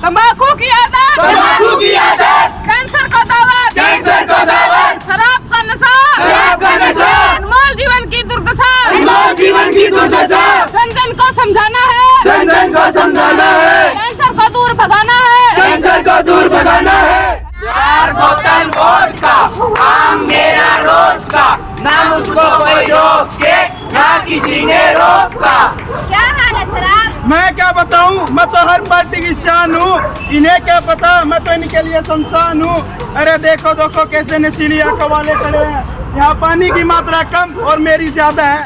तंबाकू की आदत, तंबाकू की आदत, कैंसर को दावत, कैंसर को दावत, शराब का नशा, शराब का नशा, अनमोल जीवन की दुर्दशा, अनमोल जीवन की दुर्दशा, जन जन को समझाना है, जन जन को समझाना है, कैंसर को दूर भगाना है, कैंसर को दूर भगाना है। 4 बोतल वोडका, आम मेरा रोज का, ना मुझको कोई रोक के, ना किसी ने रोका। क्या हाल है शराब? मैं क्या बताऊं, मैं तो हर पार्टी की शान हूँ, इन्हें क्या पता, मैं तो इनके लिए शमशान हूँ। अरे देखो देखो कैसे नशीली आंखों वाले खड़े हैं, यहाँ पानी की मात्रा कम और मेरी ज्यादा है।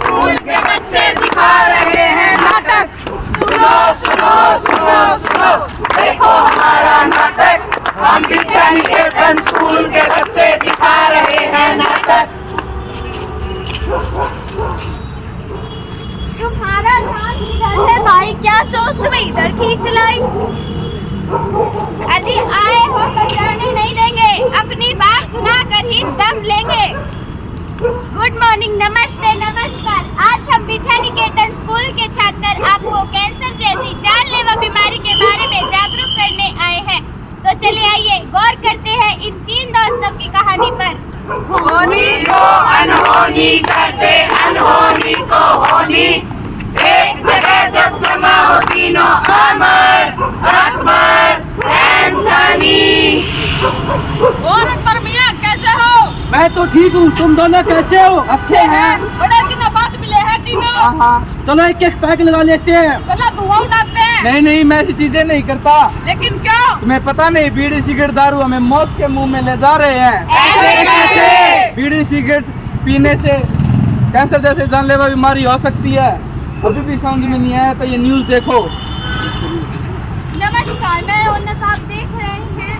स्कूल के बच्चे दिखा रहे हैं नाटक, सुनो सुनो सुनो सुनो, देखो हमारा नाटक, हम विद्या निकेतन स्कूल के बच्चे दिखा रहे हैं नाटक। तुम्हारा ध्यान इधर है भाई, क्या सोच तुम्हें इधर खींच लाई? अजी आए हो तो जाने नहीं देंगे, अपनी बात सुना कर ही दम लेंगे। गुड मॉर्निंग, नमस्ते नमस्कार। आज हम विद्या निकेतन स्कूल के छात्र आपको कैंसर जैसी जानलेवा बीमारी के बारे में जागरूक करने आए हैं। तो चलिए आइए गौर करते हैं इन 3 दोस्तों की कहानी पर। होनी को अनहोनी करते, अनहोनी को होनी, एक जगह जब जमा हो तीनों अमर, अकबर, एंथनी। और अकबर मियां कैसे हो? मैं तो ठीक हूँ, तुम दोनों कैसे हो? अच्छे हैं, बड़े दिनों बाद मिले हैं तीनों। हाँ, चलो एक एक पैक लगा लेते हैं। चलो धुआं उड़ाते हैं। नहीं नहीं, मैं ऐसी चीजें नहीं करता। लेकिन क्यों? तुम्हें पता नहीं, बीड़ी सिगरेट दारू हमें मौत के मुंह में ले जा रहे हैं। ऐसे कैसे? बीड़ी सिगरेट पीने से कैंसर जैसे जानलेवा बीमारी हो सकती है। अभी भी समझ में नहीं आया तो ये न्यूज़ देखो। नमस्कार, मैं रौनक, आप देख रहे हैं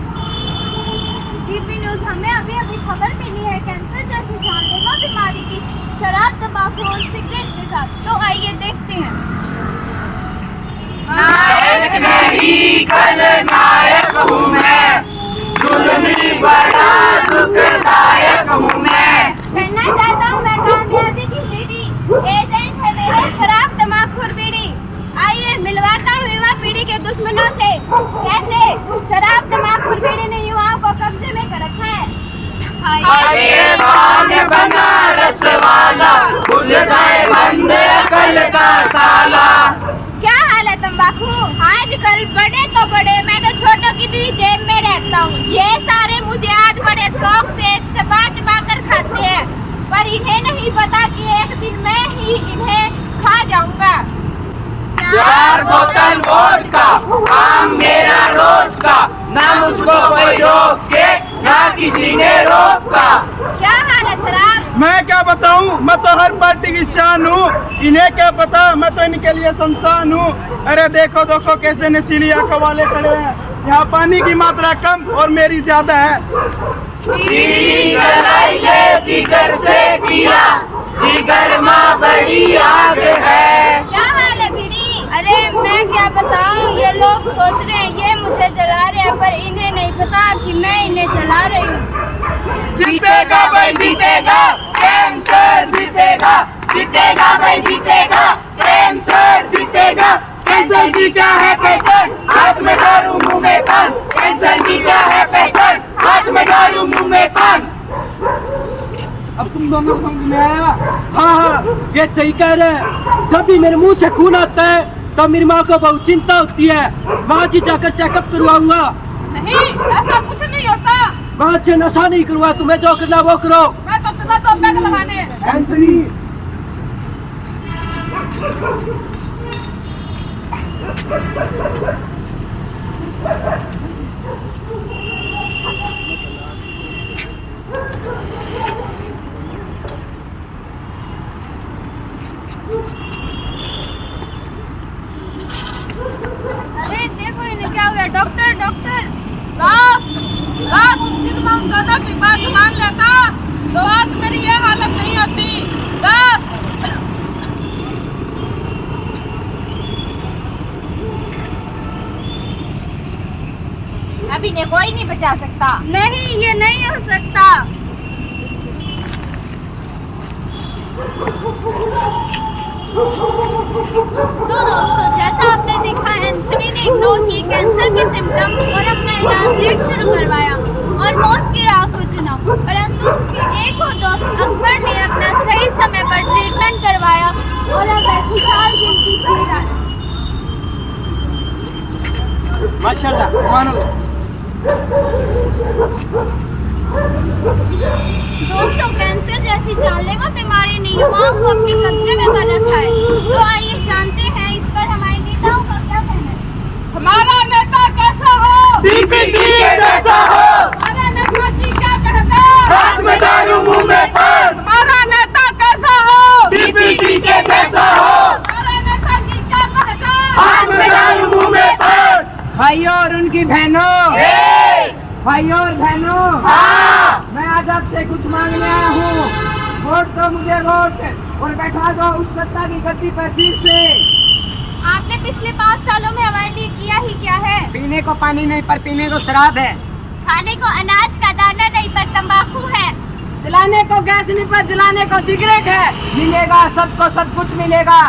टीवी न्यूज। हमें अभी अभी खबर मिली है कैंसर जैसी जानलेवा बीमारी की, शराब, तंबाकू और सिगरेट के साथ। तो आइए देखते हैं। नायक नहीं खलनायक हूँ मैं, जुल्मी बड़ा दुखदायक हूँ मैं। चढ़ना चाहता हूँ मैं कामयाबी की सीढ़ी, एजेंट है मेरे शराब, तंबाकू और बीड़ी। आइए मिलवाता हूँ युवा पीढ़ी के दुश्मनों से, कैसे शराब, तंबाकू और बीड़ी ने युवाओं को कब्जे में कर रखा है। आइए भाग बनारस वाला, खुल जाए बंद अकल का ताला। क्या हाल है तंबाकू? आजकल बड़े तो बड़े, मैं तो छोटों की भी जेब में रहता हूँ। ये सारे मुझे आज बड़े शौक से चबा चबा कर खाते हैं, पर इन्हें नहीं पता कि एक दिन मैं ही इन्हें खा जाऊंगा। 4 बोतल वोडका, आम मेरा रोज का, ना मुझको कोई रोक के, ना किसी ने रोका। क्या हाल है शराब? मैं क्या बताऊं, मैं तो हर पार्टी की शान हूँ, इन्हें क्या पता, मैं तो इनके लिए शमशान हूँ। अरे देखो देखो कैसे नशीली आंखों वाले खड़े हैं, यहाँ पानी की मात्रा कम और मेरी ज्यादा है। बीड़ी जलाई ले जिगर से पिया, जिगर माँ बड़ी आग है। क्या हाल है बीड़ी? अरे मैं क्या बताऊं, ये लोग सोच रहे हैं ये मुझे जला रहे हैं, पर इन्हें नहीं पता कि मैं इन्हें जला रही हूँ। जीतेगा भाई जीतेगा, कैंसर जीतेगा, जीतेगा भाई जीतेगा, कैंसर जीतेगा। कैंसर की क्या है पहचान, हाथ में दारू मुंह में पान। कैंसर की क्या है पहचान, हाथ में दारू मुंह में पान। अब तुम दोनों समझ में आया? हाँ हाँ, ये सही कह रहे हैं। जब भी मेरे मुंह से खून आता है तो मेरी माँ को बहुत चिंता होती है। वहाँ जी जाकर चेकअप करवाऊंगा। नहीं, ऐसा कुछ नहीं होता। वहाँ से नशा नहीं करवा, तुम्हें जो करना वो करो। मैं तो चला तो बैग लगाने। एंथनी, अरे देखो इन्हें क्या हो गया। डॉक्टर डॉक्टर, काश दिन में उन दोनों की बात मान लेता तो आज मेरी ये हालत नहीं होती। काश। अभी ने कोई नहीं बचा सकता। नहीं, ये नहीं हो सकता। तो दोस्तों, जैसा आपने सिम्टम्स और अपना इलाज लेट शुरू करवाया और मौत की राह को चुना, परंतु उसके एक और दोस्त अकबर ने अपना सही समय पर ट्रीटमेंट करवाया और अब वह खुशहाल जिंदगी जी रहा है। माशाल्लाह, सुभान अल्लाह। दोस्तों, कैंसर जैसी जानलेवा बीमारी ने युवाओं को अपने कब्जे में कर रखा है। तो आइए जानते हैं इस पर हमारे नेताओं का क्या कहना है। हमारा नेता कैसा हो? पीपीटी के जैसा हो, हमारा नेता जी क्या कहता है? हाथ में दारू मुंह में पान। हमारा नेता कैसा हो? पीपीटी के जैसा हो, हमारा नेता जी क्या कहता है? हाथ में दारू मुंह में पान। भाइयों और उनकी बहनों, ए, भाइयों और बहनों, हाँ, मैं आज आपसे कुछ मांगने आया हूँ। वोट दो मुझे वोट और बैठा दो उस सत्ता की गद्दी पर फिर से। आपने पिछले 5 सालों में हमारे लिए किया ही क्या है? पीने को पानी नहीं पर पीने को शराब है, खाने को अनाज का दाना नहीं पर तंबाकू है, जलाने को गैस नहीं पर जलाने को सिगरेट है। मिलेगा सबको सब कुछ मिलेगा,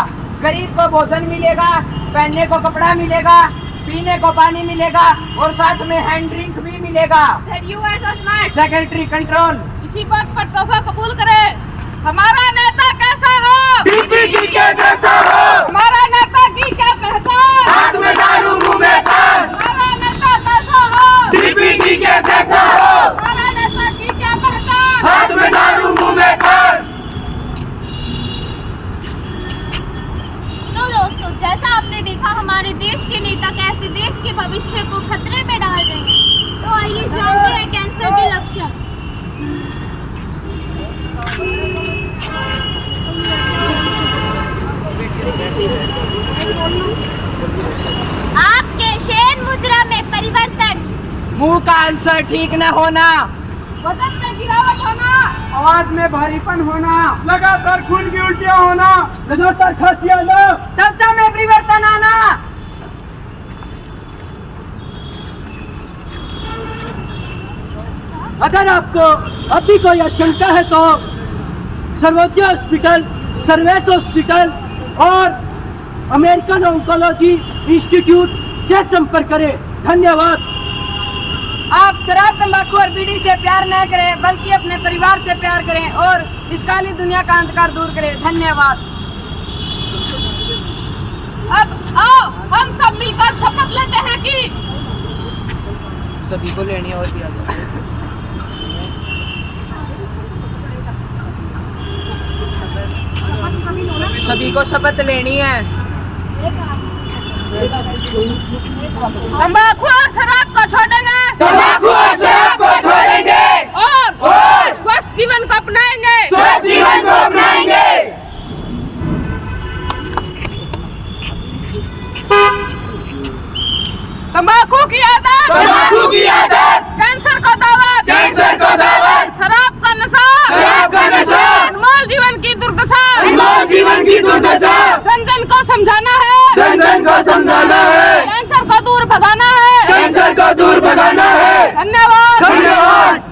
गरीब को भोजन मिलेगा, पहनने को कपड़ा मिलेगा, पीने को पानी मिलेगा और साथ में हैंड ड्रिंक भी मिलेगा। Sir you are so smart. Secretary control. इसी बात पर तोहफा कबूल करे। हमारा नेता कैसा हो? पीपीटी के जैसा हो, हमारा नेता की क्या पहचान? हाथ में दारू मुंह में पान। हमारा नेता कैसा हो? पीपीटी के जैसा हो, हमारा नेता की क्या पहचान? हाथ में दारू मुंह में पान। तो दोस्तों, जैसा आपने देखा हमारे देश के नेता कैसे देश के भविष्य को खतरे में डाल रहे हैं। तो आइए जानते हैं कैंसर के लक्षण। आपके शेर मुद्रा में परिवर्तन, मुंह का आंसर ठीक न होना, वजन में गिरावट होना, आवाज में भारीपन होना, लगातार खून की उल्टियाँ होना, लगातार खांसी आना, त्वचा में परिवर्तन आना। अगर आपको अभी कोई आशंका है तो सर्वोदय हॉस्पिटल, सर्वेस हॉस्पिटल और अमेरिकन ऑन्कोलॉजी इंस्टीट्यूट से संपर्क करें। धन्यवाद। आप शराब, तंबाकू और बीड़ी से प्यार न करें बल्कि अपने परिवार से प्यार करें और इस काली दुनिया का अंधकार दूर करें। धन्यवाद। अब आओ हम सब मिलकर शपथ लेते हैं कि सभी को लेनी और भी सभी को शपथ लेनी है। तंबाकू और शराब को छोड़ेंगे तंबाकू और शराब को छोड़ेंगे और स्वस्थ जीवन को अपनाएंगे। स्वस्थ जीवन को अपनाएंगे। तंबाकू की आदत, तंबाकू की आदत, कैंसर को दावत, कैंसर को दावत, शराब का नशा, शराब का नशा, अनमोल जीवन की दुर्दशा, अनमोल जीवन की दुर्दशा, जन जन को समझाना है, जन जन को समझाना है, कैंसर को दूर भगाना है। कैंसर को दूर भगाना है। धन्यवाद। धन्यवाद।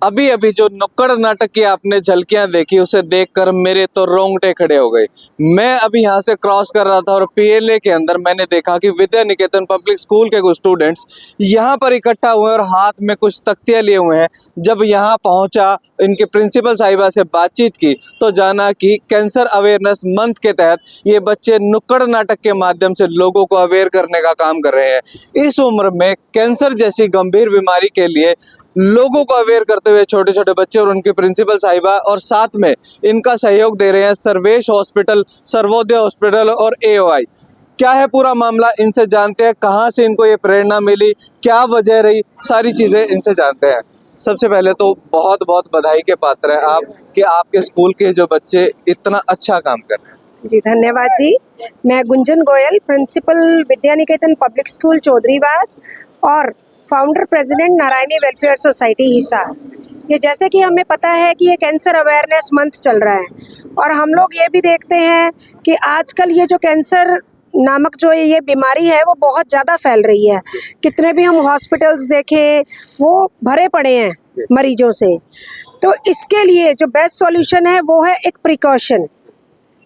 अभी अभी जो नुक्कड़ नाटक की आपने झलकियां देखी उसे देखकर मेरे तो रोंगटे खड़े हो गए। मैं अभी यहाँ से क्रॉस कर रहा था और पीएलए के अंदर मैंने देखा कि विद्या निकेतन पब्लिक स्कूल के कुछ स्टूडेंट्स यहाँ पर इकट्ठा हुए और हाथ में कुछ तख्तियाँ लिए हुए हैं। जब यहाँ पहुँचा, इनके प्रिंसिपल साहिबा से बातचीत की तो जाना कि कैंसर अवेयरनेस मंथ के तहत ये बच्चे नुक्कड़ नाटक के माध्यम से लोगों को अवेयर करने का काम कर रहे हैं। इस उम्र में कैंसर जैसी गंभीर बीमारी के लिए लोगों को अवेयर करते हुए छोटे छोटे बच्चे और उनके प्रिंसिपल साहिबा और साथ में इनका सहयोग दे रहे हैं सर्वेश हॉस्पिटल, सर्वोदय हॉस्पिटल और AOI। क्या है पूरा मामला, इनसे जानते हैं। कहाँ से इनको ये प्रेरणा मिली, क्या वजह रही, सारी चीज़ें इनसे जानते हैं। सबसे पहले तो बहुत बहुत बधाई के पात्र हैं आप कि आपके स्कूल के जो बच्चे इतना अच्छा काम कर रहे हैं। जी धन्यवाद जी। मैं Gunjan Goyal, principal Vidya Niketan public school Chaudhariwas और founder president Narayani welfare society Hisar. ये जैसे कि हमें पता है कि ये कैंसर अवेयरनेस मंथ चल रहा है और हम लोग ये भी देखते हैं कि आजकल ये जो कैंसर नामक जो ये बीमारी है वो बहुत ज़्यादा फैल रही है। कितने भी हम हॉस्पिटल्स देखें वो भरे पड़े हैं मरीजों से। तो इसके लिए जो बेस्ट सॉल्यूशन है वो है एक प्रिकॉशन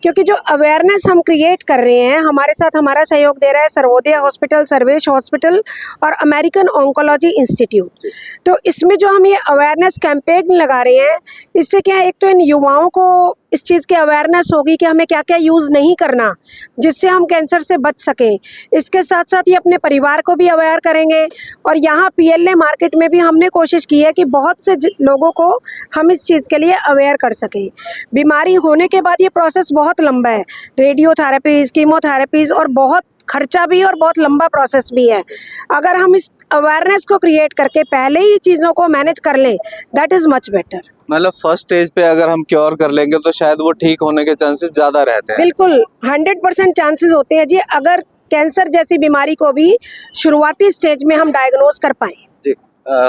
क्योंकि जो अवेयरनेस हम क्रिएट कर रहे हैं, हमारे साथ हमारा सहयोग दे रहा है सर्वोदय हॉस्पिटल, सर्वेश हॉस्पिटल और अमेरिकन ऑन्कोलॉजी इंस्टीट्यूट। तो इसमें जो हम ये अवेयरनेस कैंपेन लगा रहे हैं, इससे क्या है, एक तो इन युवाओं को इस चीज़ की अवेयरनेस होगी कि हमें क्या क्या यूज़ नहीं करना जिससे हम कैंसर से बच सकें। इसके साथ साथ ये अपने परिवार को भी अवेयर करेंगे। और यहाँ PLA मार्केट में भी हमने कोशिश की है कि बहुत से लोगों को हम इस चीज़ के लिए अवेयर कर सकें। बीमारी होने के बाद ये प्रोसेस बहुत लंबा है, रेडियोथेरेपीज़, कीमोथेरेपीज़ और बहुत खर्चा भी और बहुत लंबा प्रोसेस भी है। अगर हम इस अवेयरनेस को क्रिएट करके पहले ही चीज़ों को मैनेज कर लें, दैट इज़ मच बेटर। मतलब फर्स्ट स्टेज पे अगर हम क्योर कर लेंगे तो शायद वो ठीक होने के चांसेस ज्यादा रहते हैं। बिल्कुल 100% चांसेस होते हैं जी, अगर कैंसर जैसी बीमारी को भी शुरुआती स्टेज में हम डायग्नोज कर पाएं। जी,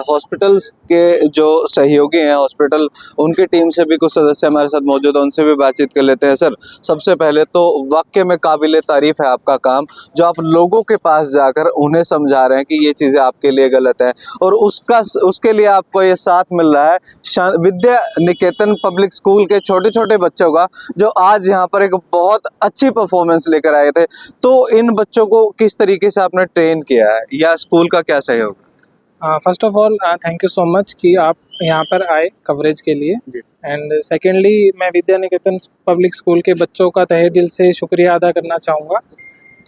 हॉस्पिटल्स के जो सहयोगी हैं हॉस्पिटल, उनकी टीम से भी कुछ सदस्य हमारे साथ मौजूद हैं, उनसे भी बातचीत कर लेते हैं। सर, सबसे पहले तो वाकई में काबिले तारीफ है आपका काम, जो आप लोगों के पास जाकर उन्हें समझा रहे हैं कि ये चीज़ें आपके लिए गलत है, और उसके लिए आपको ये साथ मिल रहा है विद्या निकेतन पब्लिक स्कूल के छोटे छोटे बच्चों का, जो आज यहाँ पर एक बहुत अच्छी परफॉर्मेंस लेकर आए थे। तो इन बच्चों को किस तरीके से आपने ट्रेन किया है, या स्कूल का क्या सहयोग? First of all thank you so much कि आप यहाँ पर आए कवरेज के लिए। एंड सेकेंडली, मैं विद्या निकेतन पब्लिक स्कूल के बच्चों का तहे दिल से शुक्रिया अदा करना चाहूँगा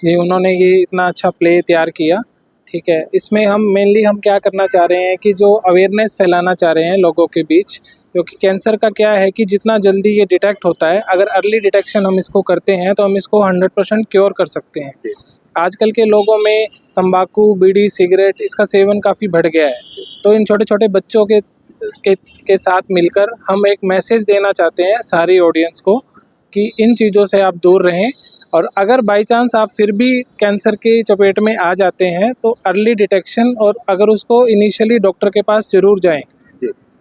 कि उन्होंने ये इतना अच्छा प्ले तैयार किया। ठीक है, इसमें हम क्या करना चाह रहे हैं कि जो अवेयरनेस फैलाना चाह रहे हैं लोगों के बीच, क्योंकि कैंसर का क्या है कि जितना जल्दी ये डिटेक्ट होता है, अगर अर्ली डिटेक्शन हम इसको करते हैं तो हम इसको 100% क्योर कर सकते हैं। आजकल के लोगों में तंबाकू, बीड़ी, सिगरेट इसका सेवन काफ़ी बढ़ गया है। तो इन छोटे छोटे बच्चों के साथ मिलकर हम एक मैसेज देना चाहते हैं सारी ऑडियंस को कि इन चीज़ों से आप दूर रहें, और अगर बाई चांस आप फिर भी कैंसर के चपेट में आ जाते हैं तो अर्ली डिटेक्शन, और अगर उसको इनिशियली डॉक्टर के पास ज़रूर जाएं।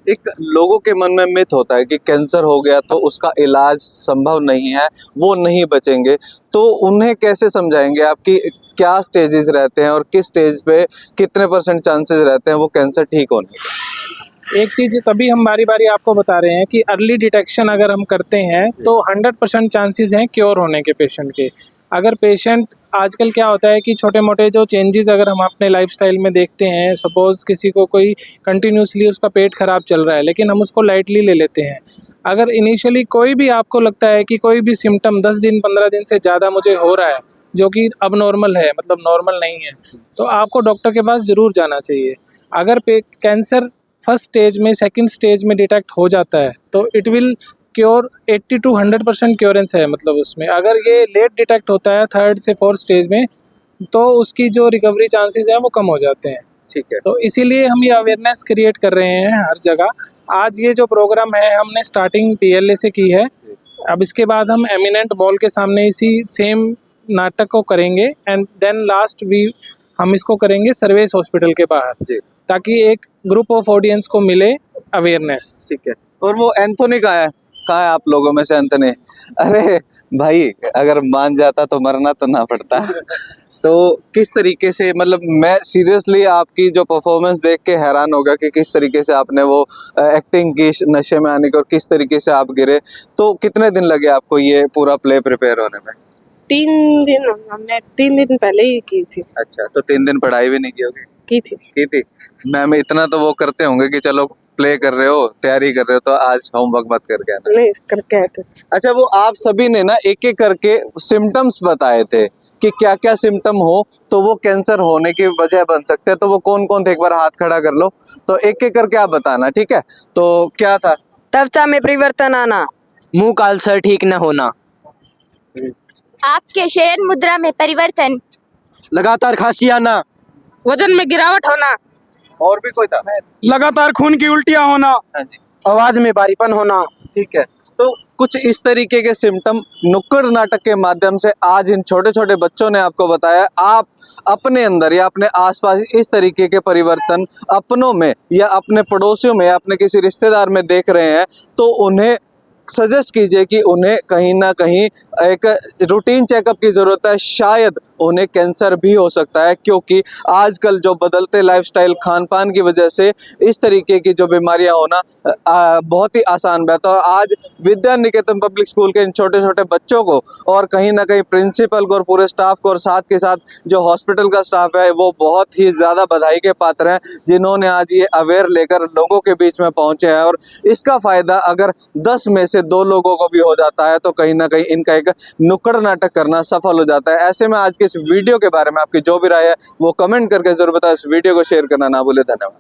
एक लोगों के मन में मिथ होता है कि कैंसर हो गया तो उसका इलाज संभव नहीं है, वो नहीं बचेंगे, तो उन्हें कैसे समझाएंगे आप कि क्या स्टेजेस रहते हैं और किस स्टेज पे कितने % चांसेस रहते हैं वो कैंसर ठीक होने के? एक चीज़ तभी हम बारी बारी आपको बता रहे हैं कि अर्ली डिटेक्शन अगर हम करते हैं तो 100% चांसेस हैं क्योर होने के पेशेंट के। अगर पेशेंट, आजकल क्या होता है कि छोटे मोटे जो चेंजेस अगर हम अपने लाइफस्टाइल में देखते हैं, सपोज़ किसी को कोई कंटिन्यूसली उसका पेट ख़राब चल रहा है लेकिन हम उसको लाइटली ले लेते हैं। अगर इनिशियली कोई भी आपको लगता है कि कोई भी सिम्टम 10 दिन 15 दिन से ज़्यादा मुझे हो रहा है, जो कि अब नॉर्मल है, मतलब नॉर्मल नहीं है, तो आपको डॉक्टर के पास ज़रूर जाना चाहिए। अगर कैंसर फर्स्ट स्टेज में, सेकंड स्टेज में डिटेक्ट हो जाता है तो इट विल क्योर 80 to 100% क्योरेंस है, मतलब उसमें। अगर ये लेट डिटेक्ट होता है 3rd से 4th स्टेज में, तो उसकी जो रिकवरी चांसेस हैं वो कम हो जाते हैं। ठीक है, तो इसीलिए हम ये अवेयरनेस क्रिएट कर रहे हैं हर जगह। आज ये जो प्रोग्राम है हमने स्टार्टिंग PLA से की है, अब इसके बाद हम एमिनेंट मॉल के सामने इसी सेम नाटक को करेंगे, एंड देन लास्ट हम इसको करेंगे सर्वेश हॉस्पिटल के बाहर, ताकि एक ग्रुप ऑफ ऑडियंस को मिले अवेयरनेस। ठीक है। और वो एंथोनी कहाँ है आप लोगों में से एंथोनी? अरे भाई, अगर मान जाता तो मरना तो ना पड़ता। तो किस तरीके से, मतलब मैं सीरियसली आपकी जो परफॉर्मेंस देख के हैरान हो गया कि किस तरीके से आपने वो एक्टिंग की नशे में आने की, और किस तरीके से आप गिरे। तो कितने दिन लगे आपको ये पूरा प्ले प्रिपेयर होने में? 3 दिन, हमने 3 दिन पहले ही की थी। अच्छा, तो 3 दिन पढ़ाई भी नहीं की होगी? की थी। मैम इतना तो वो करते होंगे कि चलो प्ले कर रहे हो, तैयारी कर रहे हो, तो आज होमवर्क मत करके आना। नहीं करके आए थे। अच्छा, वो आप सभी ने ना एक एक करके सिम्टम्स बताए थे कि क्या क्या सिम्टम हो तो वो कैंसर होने की वजह बन सकते हैं। तो वो कौन कौन थे, एक बार हाथ खड़ा कर लो, तो एक एक करके आप बताना, ठीक है? तो क्या था? त्वचा में परिवर्तन आना, मुंह का अल्सर ठीक न होना, आपके शयन मुद्रा में परिवर्तन, लगातार खांसी आना, वजन में गिरावट होना, और भी कोई था? लगातार खून की उल्टियाँ होना, हाँ जी, आवाज में भारीपन होना। ठीक है। तो कुछ इस तरीके के सिम्टम नुक्कड़ नाटक के माध्यम से आज इन छोटे छोटे बच्चों ने आपको बताया। आप अपने अंदर या अपने आसपास इस तरीके के परिवर्तन अपनों में या अपने पड़ोसियों में या अपने किसी रिश्तेदार में देख रहे हैं, तो उन्हें सजेस्ट कीजिए कि उन्हें कहीं ना कहीं एक रूटीन चेकअप की ज़रूरत है। शायद उन्हें कैंसर भी हो सकता है, क्योंकि आजकल जो बदलते लाइफस्टाइल खान पान की वजह से इस तरीके की जो बीमारियां होना बहुत ही आसान बात है। आज विद्या निकेतन पब्लिक स्कूल के इन छोटे छोटे बच्चों को और कहीं ना कहीं प्रिंसिपल को और पूरे स्टाफ को और साथ के साथ जो हॉस्पिटल का स्टाफ है वो बहुत ही ज़्यादा बधाई के पात्र हैं, जिन्होंने आज ये अवेयर लेकर लोगों के बीच में पहुंचे हैं। और इसका फ़ायदा अगर 10 में से 2 लोगों को भी हो जाता है तो कहीं ना कहीं इनका एक नुक्कड़ नाटक करना सफल हो जाता है। ऐसे में आज के इस वीडियो के बारे में आपकी जो भी राय है वो कमेंट करके जरूर बताएं। इस वीडियो को शेयर करना ना भूलें। धन्यवाद।